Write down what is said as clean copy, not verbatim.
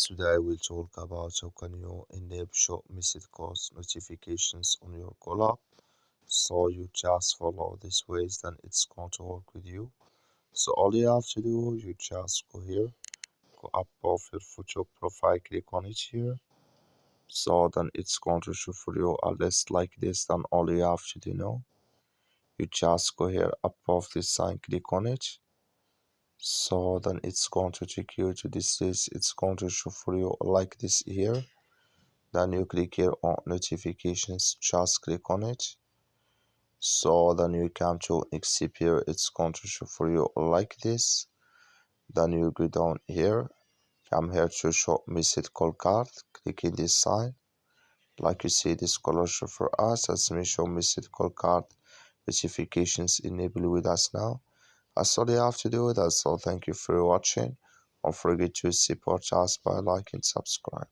Today we'll talk about how can you enable show missed calls notifications on your CallApp. So you just follow these ways, then it's going to work with you. So all you have to do, you just go here, go up of your photo profile, click on it here. So then it's going to show for you a list like this. Then all you have to do now, you just go here up of this sign, click on it. So then it's going to take you to this list. It's going to show for you like this here. Then you click here on notifications, just click on it. So then you come to except here, it's going to show for you like this. Then you go down here, come here to show missed call card, click in this sign. Like you see this color show for us, as me show missed call card notifications enabled with us now. That's all you have to do. That's all. Thank you for watching. Don't forget to support us by liking and subscribe.